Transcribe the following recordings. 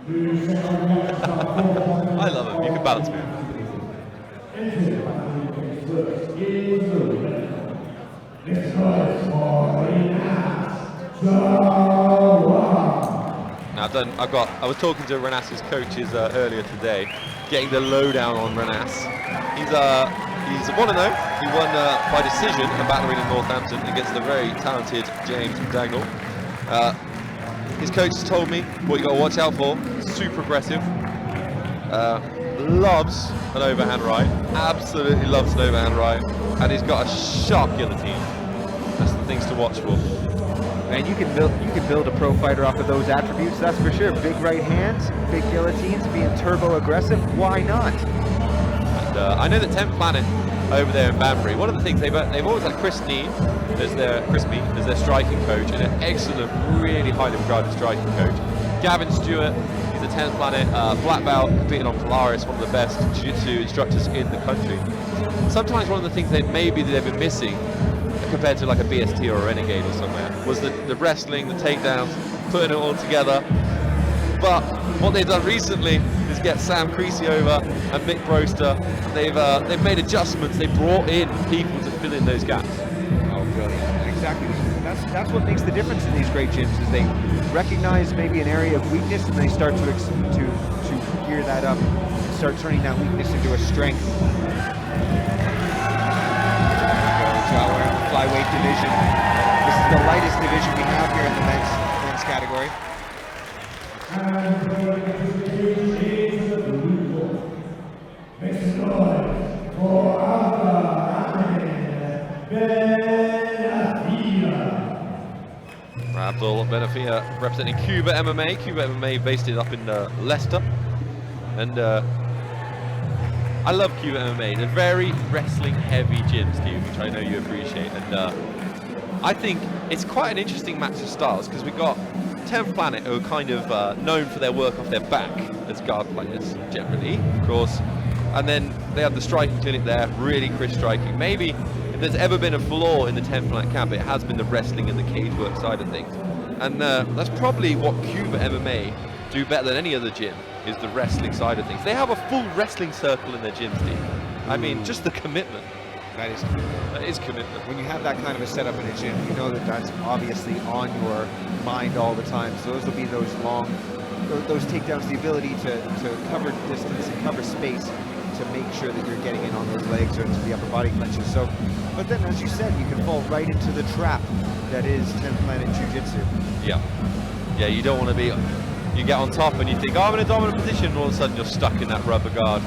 I love him. You can balance me. Now I was talking to Renas's coaches earlier today, getting the lowdown on Renas. He's 1-0. He won by decision a battle in Northampton against the very talented James Dagnall. His coach told me what you got to watch out for. Super aggressive. Loves an overhand right. Absolutely loves an overhand right. And he's got a sharp guillotine. That's the things to watch for. And you can build a pro fighter off of those attributes, that's for sure. Big right hands, big guillotines, being turbo aggressive. Why not? And I know that 10th Planet over there in Banbury, one of the things they've always had Chris Mead as their striking coach, and an excellent, really highly regarded striking coach. Gavin Stewart, he's a 10th Planet black belt, competing on Polaris, one of the best jiu-jitsu instructors in the country. Sometimes one of the things that maybe they've been missing compared to like a BST or a Renegade or somewhere was the wrestling, the takedowns, putting it all together. But what they've done recently is get Sam Creasy over and Mick Broster. They've made adjustments. They brought in people to fill in those gaps. Oh, brilliant! Exactly. That's what makes the difference in these great gyms, is they recognize maybe an area of weakness and they start to gear that up and start turning that weakness into a strength. Jahwar in the flyweight division. This is the lightest division we have here in the men's category. Abdul Benafia representing Cuba MMA. Cuba MMA based it up in Leicester. And I love Cuba MMA. They're very wrestling heavy gyms, Steve, which I know you appreciate. And I think it's quite an interesting match of styles, because we've got 10th Planet, who are kind of known for their work off their back as guard players, generally, of course. And then they have the striking clinic there, really crisp striking. Maybe if there's ever been a flaw in the 10th Planet camp, it has been the wrestling and the cage work side of things. And that's probably what Cuba MMA do better than any other gym, is the wrestling side of things. They have a full wrestling circle in their gym, Steve. I mean, just the commitment. That is commitment. That is commitment. When you have that kind of a setup in a gym, you know that that's obviously on your mind all the time. So those will be those takedowns, the ability to cover distance and cover space to make sure that you're getting in on those legs or into the upper body clenches. So, but then, as you said, you can fall right into the trap that is 10th Planet Jiu-Jitsu. Yeah. Yeah, you don't want to be... You get on top and you think, oh, I'm in a dominant position, and all of a sudden you're stuck in that rubber guard.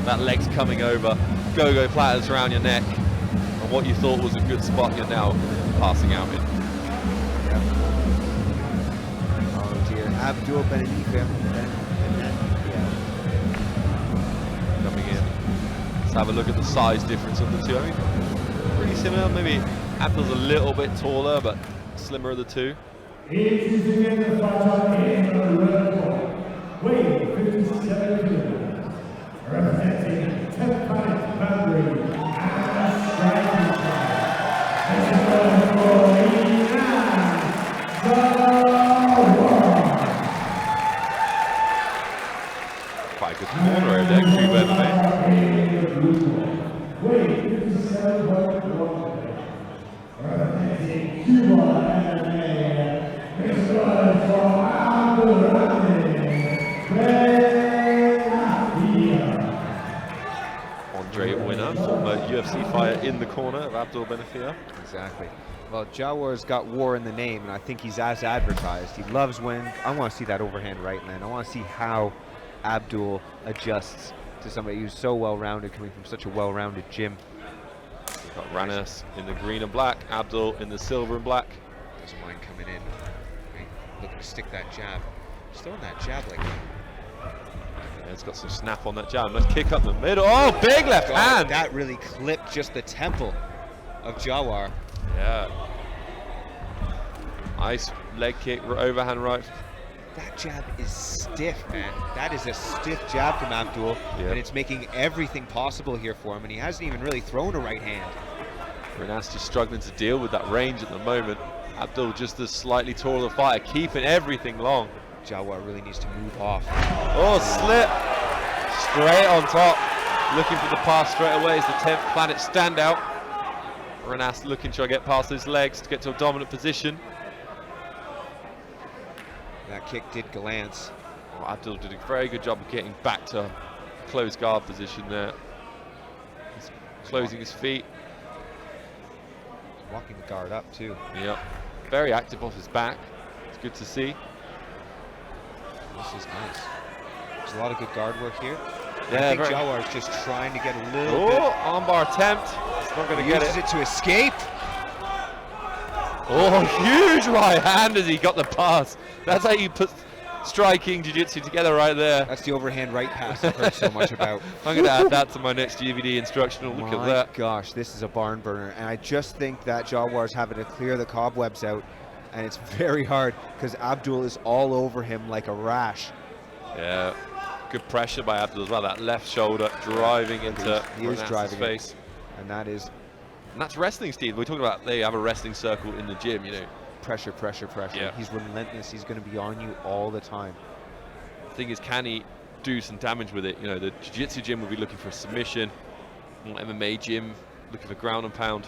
That leg's coming over, go-go platters around your neck, and what you thought was a good spot, you're now passing out in. Yeah. Oh dear, Abdul Benafia. Coming in. Let's have a look at the size difference of the two. I mean, pretty similar. Maybe Abdul's a little bit taller, but slimmer of the two. Introducing the fighter in the red corner, weighing 57 kilograms, representing 10th Planet Banbury and striking style. This is for Renas Jahwar. Quite a good corner over there, Cuba MMA. Weighing 57 kilograms, representing Cuba MMA. Andre Winner, former UFC fighter, in the corner of Abdul Benafia. Exactly. Well, Jahwar's got war in the name, and I think he's as advertised. He loves winning. I want to see that overhand right land. I want to see how Abdul adjusts to somebody who's so well-rounded, coming from such a well-rounded gym. We've got Renas in the green and black, Abdul in the silver and black. Doesn't mind coming in. Looking to stick that jab. Just throwing that jab like that. Yeah, it's got some snap on that jab. Let's kick up the middle. Oh, big left hand! That really clipped just the temple of Jahwar. Yeah. Nice leg kick, overhand right. That jab is stiff, man. That is a stiff jab from Abdul, and it's making everything possible here for him, and he hasn't even really thrown a right hand. Renas just struggling to deal with that range at the moment. Abdul just a slightly taller fighter, keeping everything long. Jahwar really needs to move off. Oh, slip! Straight on top. Looking for the pass straight away as the 10th Planet standout. Renas looking to try to get past his legs to get to a dominant position. That kick did glance. Oh, Abdul did a very good job of getting back to closed guard position there. He's closing his feet. He's walking the guard up too. Yep. Very active off his back. It's good to see. This is nice. There's a lot of good guard work here. Yeah, I think Jahwar is just trying to get a little oh, bit. armbar attempt. It's not going to get Uses it to escape. Oh, huge right hand as he got the pass. That's how you put striking jiu-jitsu together right there. That's the overhand right pass I've heard so much about. I'm going to add that to my next DVD instructional. Look at that. Gosh, this is a barn burner. And I just think that Jahwar's having to clear the cobwebs out. And it's very hard because Abdul is all over him like a rash. Yeah, good pressure by Abdul as well. That left shoulder driving into he is Renas's driving face. it. And that is And that's wrestling, Steve. We're talking about they have a wrestling circle in the gym, you know. pressure, pressure, pressure. Yeah. He's relentless. He's going to be on you all the time. The thing is, can he do some damage with it? You know, the jiu-jitsu gym will be looking for a submission. MMA gym looking for ground and pound.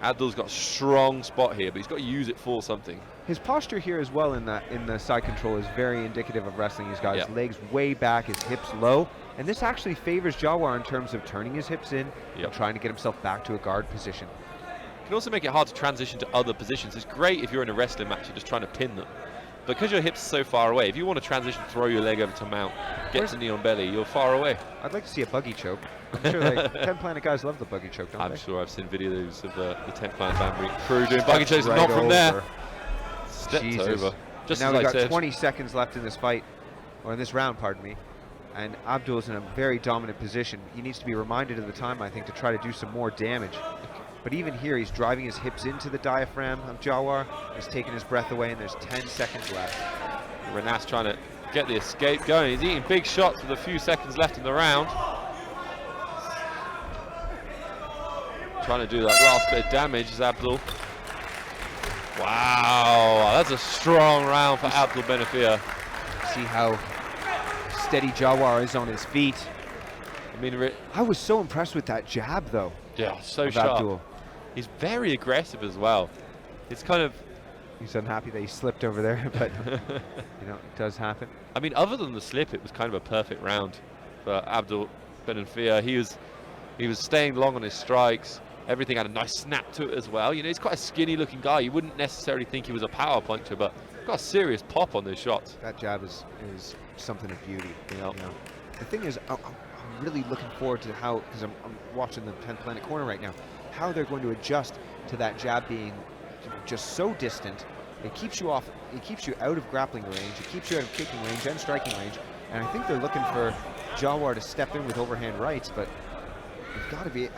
Abdul's got a strong spot here, but he's got to use it for something. His posture here as well in the side control is very indicative of wrestling. He's got his legs way back, his hips low, and this actually favors Jahwar in terms of turning his hips in and trying to get himself back to a guard position. It can also make it hard to transition to other positions. It's great if you're in a wrestling match, you're just trying to pin them. Because your hips are so far away, if you want to transition, throw your leg over to mount, get to knee on belly, you're far away. I'd like to see a buggy choke. I'm sure like 10 Planet guys love the buggy choke, don't they? I'm sure I've seen videos of the 10th Planet Bamboo crew doing buggy chokes, not from there. Stepped over. Just now as we've I got said. 20 seconds left in this fight, or in this round, pardon me. And Abdul's in a very dominant position. He needs to be reminded of the time, I think, to try to do some more damage. But even here, he's driving his hips into the diaphragm of Jahwar. He's taking his breath away, and there's 10 seconds left. Renas trying to get the escape going. He's eating big shots with a few seconds left in the round. Trying to do that last bit of damage is Abdul. Wow, that's a strong round for Abdul Benafia. See how steady Jahwar is on his feet. I mean, I was so impressed with that jab, though. Yeah, so of sharp. Abdul. He's very aggressive as well. It's kind of... He's unhappy that he slipped over there, but you know, it does happen. I mean, other than the slip, it was kind of a perfect round for Abdul Benafia. He was staying long on his strikes. Everything had a nice snap to it as well. You know, he's quite a skinny-looking guy. You wouldn't necessarily think he was a power puncher, but got a serious pop on those shots. That jab is something of beauty. You know? The thing is, I'm really looking forward to how, because I'm watching the 10th Planet corner right now, how they're going to adjust to that jab being just so distant. It keeps you off, it keeps you out of grappling range, it keeps you out of kicking range and striking range, and I think they're looking for Jahwar to step in with overhand rights, but it's got to be,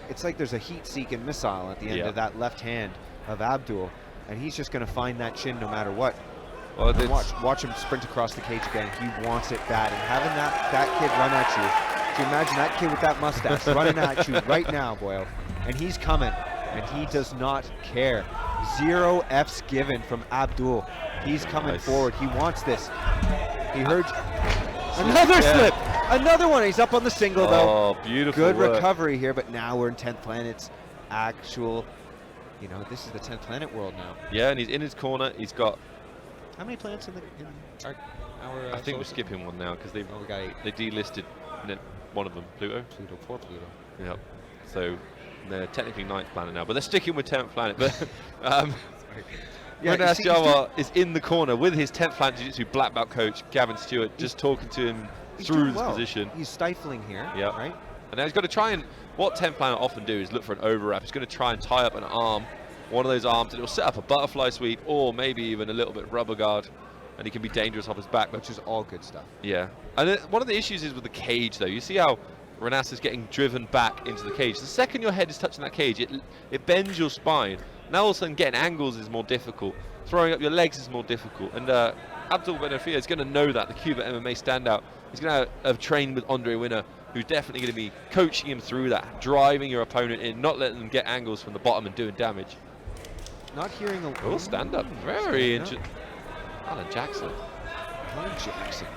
it's like there's a heat-seeking missile at the end of that left hand of Abdul, and he's just going to find that chin no matter what. Well, watch him sprint across the cage again. He wants it bad, and having that kid run at you, can you imagine that kid with that mustache running at you right now, Boyle, and he's coming, and he does not care. 0 F's given from Abdul. He's coming forward. He wants this. He heard another slip. Another one. He's up on the single, though. Oh, beautiful Good work. recovery here, but now we're in 10th Planet's actual, you know, this is the 10th Planet world now. Yeah, and he's in his corner. He's got... How many planets in our I think we're skipping one now because we got 8. they delisted one of them, Pluto. Poor Pluto. Yep. So they're technically 9th planet now, but they're sticking with 10th planet. But Renas Jahwar is in the corner with his 10th planet jiu-jitsu black belt coach Gavin Stewart, just talking to him through this position. He's stifling here, right? And now he's got to try and, what 10th planet often do is look for an overwrap. He's going to try and tie up an arm, one of those arms, and it'll set up a butterfly sweep or maybe even a little bit of rubber guard, and he can be dangerous off his back. Which is all good stuff. Yeah. And one of the issues is with the cage, though. You see how Renas is getting driven back into the cage. The second your head is touching that cage, it bends your spine. Now all of a sudden getting angles is more difficult. Throwing up your legs is more difficult. And Abdul Benafia is going to know that, the Cuba MMA standout. He's going to have trained with Andre Winner, who's definitely going to be coaching him through that, driving your opponent in, not letting them get angles from the bottom and doing damage. Not hearing a... Oh, stand up. Very interesting. Alan Jackson. Alan Jackson.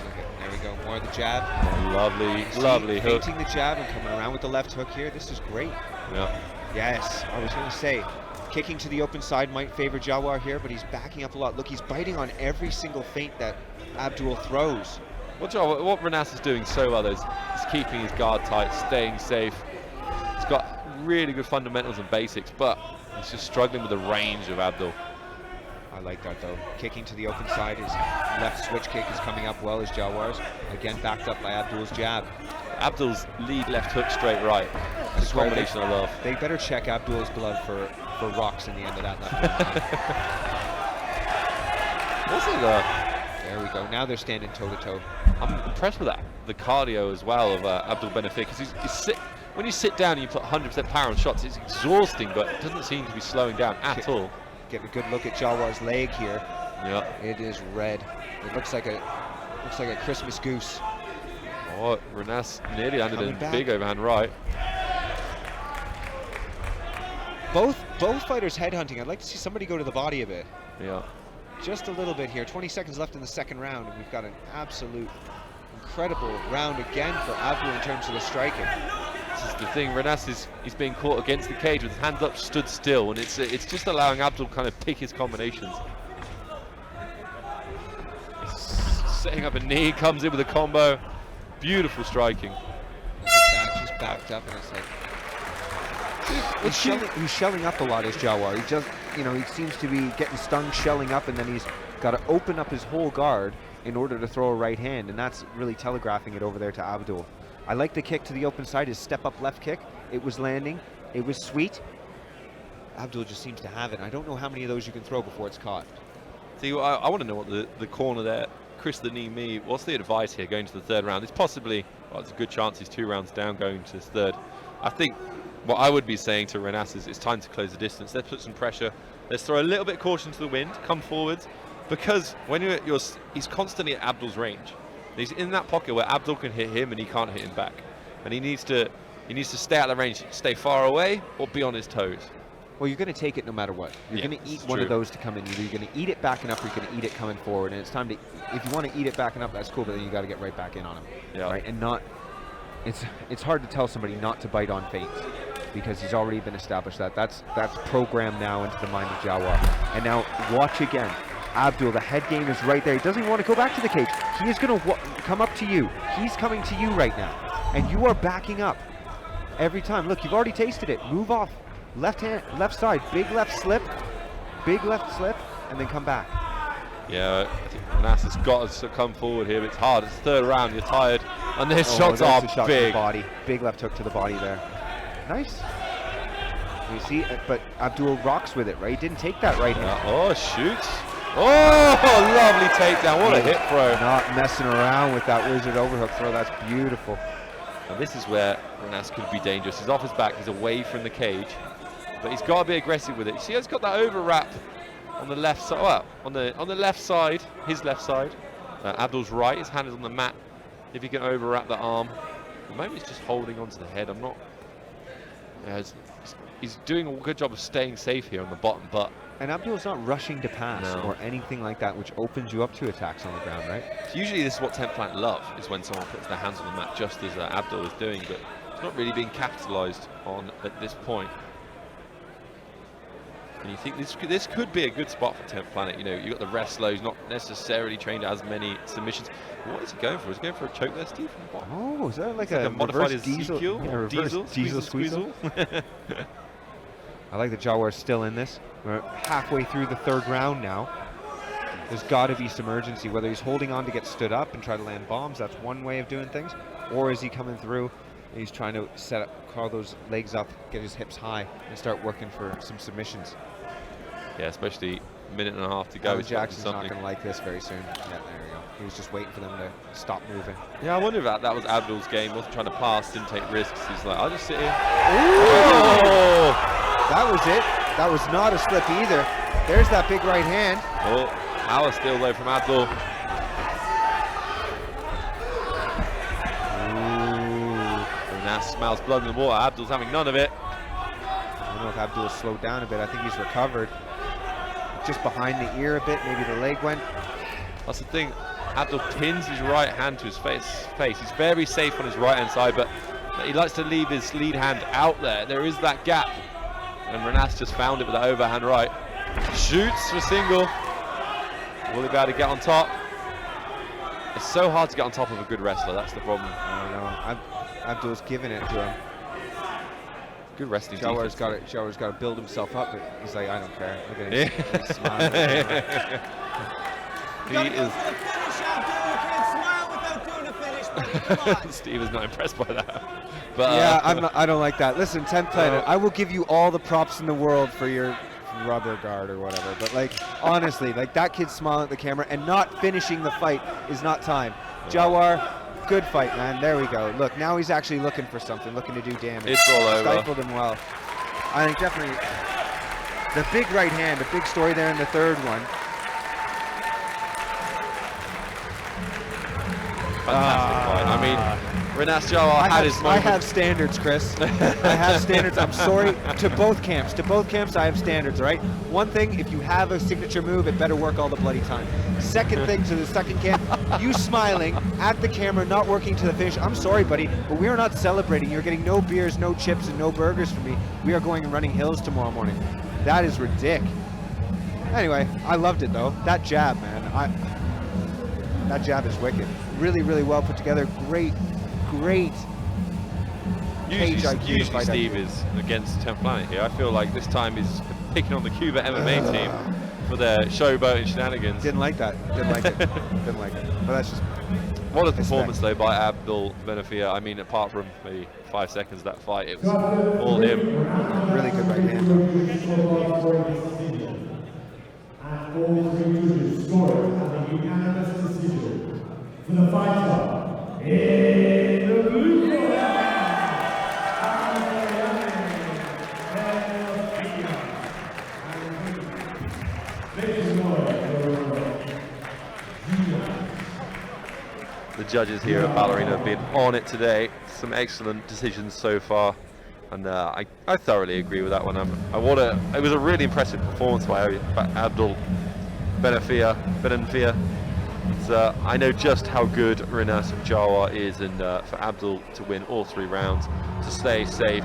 Look at, there we go. More of the jab. Oh, lovely hook. Feinting the jab and coming around with the left hook here. This is great. Yeah. Yes, I was going to say, kicking to the open side might favor Jahwar here, but he's backing up a lot. Look, he's biting on every single feint that Abdul throws. What Renas is doing so well is keeping his guard tight, staying safe. He's got really good fundamentals and basics, but he's just struggling with the range of Abdul. I like that though. Kicking to the open side, his left switch kick is coming up well as Jahwar's. Again, backed up by Abdul's jab. Abdul's lead left hook straight right. It's a combination I love. They better check Abdul's blood for rocks in the end of that left hook. There we go. Now they're standing toe to toe. I'm impressed with that. The cardio as well of Abdul Benafia, because when you sit down and you put 100% power on shots, it's exhausting, but it doesn't seem to be slowing down at all. Get a good look at Jahwar's leg here. Yeah. It is red. It looks like a Christmas goose. Oh, Renas nearly landed a big overhand right. Both fighters headhunting. I'd like to see somebody go to the body a bit. Yeah. Just a little bit here. 20 seconds left in the second round, and we've got an absolute incredible round again for Abdul in terms of the striking. This is the thing. Renas he's being caught against the cage with his hands up, stood still, and it's just allowing Abdul to kind of pick his combinations. He's setting up a knee, comes in with a combo. Beautiful striking. Look at that, just backed up, and it's like he's shelling up a lot as Jahwar. He just, he seems to be getting stung, shelling up, and then he's got to open up his whole guard in order to throw a right hand, and that's really telegraphing it over there to Abdul. I like the kick to the open side, his step-up left kick. It was landing. It was sweet. Abdul just seems to have it. I don't know how many of those you can throw before it's caught. See, I want to know what the corner there, Chris the knee me, what's the advice here going to the third round? It's possibly, it's a good chance he's 2 rounds down going to his third. I think what I would be saying to Renas is it's time to close the distance. Let's put some pressure. Let's throw a little bit of caution to the wind, come forwards, because when he's constantly at Abdul's range. He's in that pocket where Abdul can hit him and he can't hit him back. And he needs to stay out of the range, stay far away or be on his toes. Well, you're going to take it no matter what. You're going to eat one of those to come in. Either you're going to eat it backing up or you're going to eat it coming forward. And it's time to, if you want to eat it backing up, that's cool, but then you got to get right back in on him. Yeah. Right? And it's hard to tell somebody not to bite on feints because he's already been established that. That's programmed now into the mind of Jahwar. And now watch again. Abdul, the head game is right there. He doesn't want to go back to the cage. He is going to come up to you. He's coming to you right now. And you are backing up every time. Look, you've already tasted it. Move off. Left hand, left side. Big left slip, and then come back. Yeah, I think Renas has got to come forward here. But it's hard. It's third round. You're tired. And their shots are shot big. To the body. Big left hook to the body there. Nice. You see, but Abdul rocks with it, right? He didn't take that right hand. Oh, shoots. Oh, lovely takedown. What a hip throw. Not messing around with that wizard overhook throw. That's beautiful. And this is where Renas could be dangerous. He's off his back. He's away from the cage. But he's got to be aggressive with it. You see, he's got that over wrap on the left side. Well, on the left side, his left side. Abdul's right. His hand is on the mat. If he can over wrap the arm. At the moment, he's just holding onto the head. I'm not. He's doing a good job of staying safe here on the bottom, but. And Abdul's not rushing to pass or anything like that, which opens you up to attacks on the ground, right? So usually this is what Temp Plant love, is when someone puts their hands on the mat, just as Abdul is doing, but it's not really being capitalized on at this point. And you think this could be a good spot for Temp Planet. You've got the wrestler who's not necessarily trained as many submissions. What is he going for? Is he going for a choke there, Steve? Oh, is that like a modified diesel? Diesel squeezle? I like that Jahwar's still in this. We're halfway through the third round now. There's got to be some urgency, whether he's holding on to get stood up and try to land bombs, that's one way of doing things, or is he coming through and he's trying to curl those legs up, get his hips high, and start working for some submissions. Yeah, especially a minute and a half to go. Jackson's not going to like this very soon. Yeah, there we go. He was just waiting for them to stop moving. Yeah, I wonder if that was Abdul's game. He wasn't trying to pass, didn't take risks. He's like, I'll just sit here. Oh! That was it. That was not a slip either. There's that big right hand. Oh, power still though from Abdul. Renas smells blood in the water. Abdul's having none of it. I don't know if Abdul slowed down a bit. I think he's recovered. Just behind the ear a bit. Maybe the leg went. That's the thing. Abdul pins his right hand to his face. He's very safe on his right hand side, but he likes to leave his lead hand out there. There is that gap. And Renas just found it with that overhand right. Shoots for single. Will he be able to get on top? It's so hard to get on top of a good wrestler. That's the problem. I don't know. Abdul's giving it to him. Good wrestling Jahwar's defense. Jahwar's got to build himself up, but he's like, I don't care. Look at him. He's smiling. He is. For the finish, Abdul. You can't smile without doing a finish, buddy. Come on. Steve is not impressed by that. But Yeah, I don't like that. Listen, 10th Planet, I will give you all the props in the world for your rubber guard or whatever, but like, honestly, like that kid smiling at the camera and not finishing the fight is not time. Jahwar, good fight, man. There we go. Look, now he's actually looking for something, looking to do damage. It's all over. Stifled him well. I think definitely the big right hand, a big story there in the third one. Fantastic fight. I mean, Renas Jahwar had his I moment. have standards, Chris. I have standards. I'm sorry to both camps. To both camps, I have standards, all right? One thing, if you have a signature move, it better work all the bloody time. Second thing, to the second camp, you smiling at the camera, not working to the finish. I'm sorry, buddy, but we are not celebrating. You're getting no beers, no chips, and no burgers from me. We are going and running hills tomorrow morning. That is ridiculous. Anyway, I loved it, though. That jab, man. That jab is wicked. Really, really well put together. Great Usually fight Steve IQ. is against 10th Planet here. I feel like this time he's picking on the Cuba MMA team for their showboating shenanigans. Didn't like that. Didn't like it. Didn't like it. But that's just What a performance though by Abdul Benafia. I mean, apart from maybe 5 seconds of that fight, it was all him. really good right hand. And all three judges scored at a unanimous decision. For the fighter, in the blue corner, The judges here at Ballerina have been on it today. Some excellent decisions so far, and I thoroughly agree with that one. It was a really impressive performance by Abdul Benafia. So I know just how good Renas Jahwar is, and for Abdul to win all 3 rounds, to stay safe,